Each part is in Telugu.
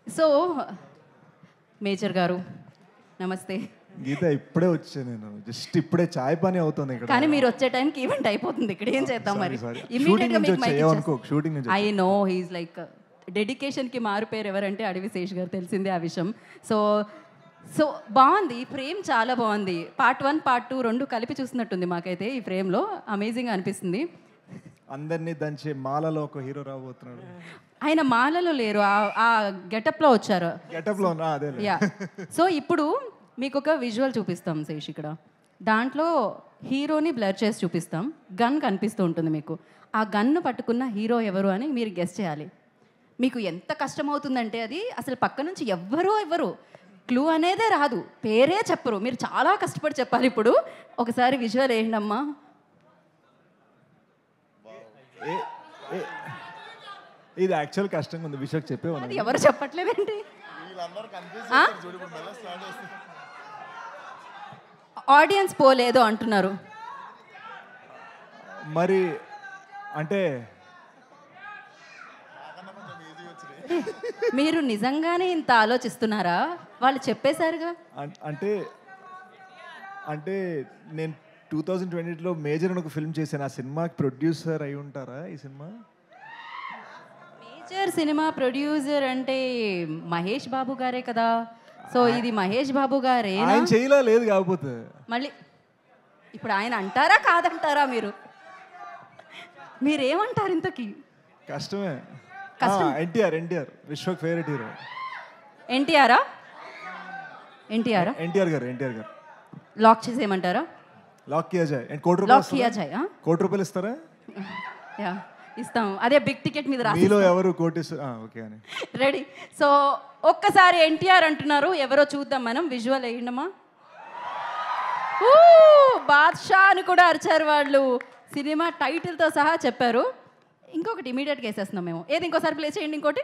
సో మేజర్ గారు నమస్తే. గీత ఇప్పుడే వచ్చా, నేను జస్ట్ ఇప్పుడే చాయ్ పని అవుతుంది ఇక్కడ. కానీ మీరు వచ్చే టైంకి ఈవెంట్ అయిపోతుంది, ఇక్కడ ఏం చేద్దాం మరి. Shooting I know he's like డెడికేషన్కి మారు పేరు ఎవరంటే అడవి శేష్ గారు, తెలిసిందే ఆ విషయం. సో సో బాగుంది, ఈ ఫ్రేమ్ చాలా బాగుంది. పార్ట్ 1 పార్ట్ 2 రెండు కలిపి చూసినట్టుంది మాకైతే ఈ ఫ్రేమ్లో. అమేజింగ్ అనిపిస్తుంది. అందరినీ దంచే మాలలో ఒక హీరో రాబోతున్నాడు. ఆయన మాలలో లేరు, ఆ గెటప్లో వచ్చారు. గెటప్లో అదే. యా. సో ఇప్పుడు మీకు ఒక విజువల్ చూపిస్తాం శేష్ ఇక్కడ. దాంట్లో హీరోని బ్లర్ చేసి చూపిస్తాం. గన్ కనిపిస్తూ ఉంటుంది మీకు. ఆ గన్ను పట్టుకున్న హీరో ఎవరు అని మీరు గెస్ చేయాలి. మీకు ఎంత కష్టమవుతుందంటే అది అసలు పక్క నుంచి ఎవ్వరు క్లూ అనేదే రాదు, పేరే చెప్పరు. మీరు చాలా కష్టపడి చెప్పాలి. ఇప్పుడు ఒకసారి విజువల్ వేయండి అమ్మా. ఇది యాక్చువల్ కష్టంగా ఉంది, విషయం చెప్పేవాళ్ళు. అది ఎవరు చెప్పట్లేదేంటి? ఆడియన్స్ పోలేదు అంటున్నారు మరి. అంటే మీరు నిజంగానే ఇంత ఆలోచిస్తున్నారా? వాళ్ళు చెప్పేశారుగా. అంటే అంటే నేను 2020లో మేజర్ అని ఒక ఫిల్మ్ చేశాను. ఆ సినిమాకి ప్రొడ్యూసర్ అయి ఉంటారా ఈ సినిమా? మేజర్ సినిమా ప్రొడ్యూసర్ అంటే మహేష్ బాబు గారే కదా. సో ఇది మహేష్ బాబు గారే. ఆయన చేయలా లేదు కాకపోతే మళ్ళీ ఇప్పుడు ఆయన అంటారా కాదంటారా? మీరేమంటారు? ఇంతకీ కష్టమే. NTR Vishwak favourite hero. ఎన్టీఆర్ గారు లాక్ చేసేయమంటారా? లాక్ కియా జాయ్. కోటి రూపాయలు ఇస్తారా? యా ఇస్తాం. అదే బిగ్ టికెట్ మీద రాసి. మీలో ఎవరు కోటి? ఓకే అని రెడీ. సో ఒక్కసారి ఎన్టీఆర్ అంటున్నారు, ఎవరో చూద్దాం మనం. విజువల్ వేయండమ్మా. బాద్షా అని కూడా అరిచారు వాళ్ళు. సినిమా టైటిల్తో సహా చెప్పారు. ఇంకొకటి ఇమీడియట్గా వేసేస్తున్నాం మేము. ఏది ఇంకోసారి ప్లే చేయండి. ఇంకోటి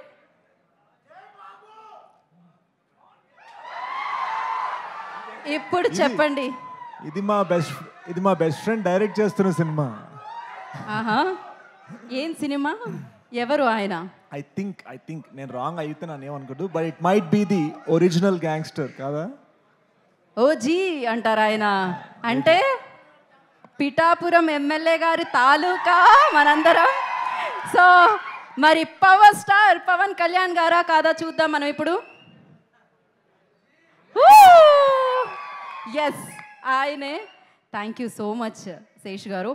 ఇప్పుడు చెప్పండి. ఇది మా బెస్ట్ ఫ్రెండ్ డైరెక్ట్ చేస్తున్న సినిమా. ఆహా, ఏం సినిమా? ఎవరు ఆయన? ఐ థింక్ నేను రాంగ్ అయితే నన్ను ఏమనుకోదు, but it might be the original gangster కాదా? ఓజీ అంటారు ఆయన. అంటే పిఠాపురం ఎమ్మెల్యే గారి తాలూకా మనందరం. సో మరి పవర్ స్టార్ పవన్ కళ్యాణ్ గారా కాదా చూద్దాం మనం ఇప్పుడు. ఎస్ ఆయనే. Thank you so much Sesh గారు.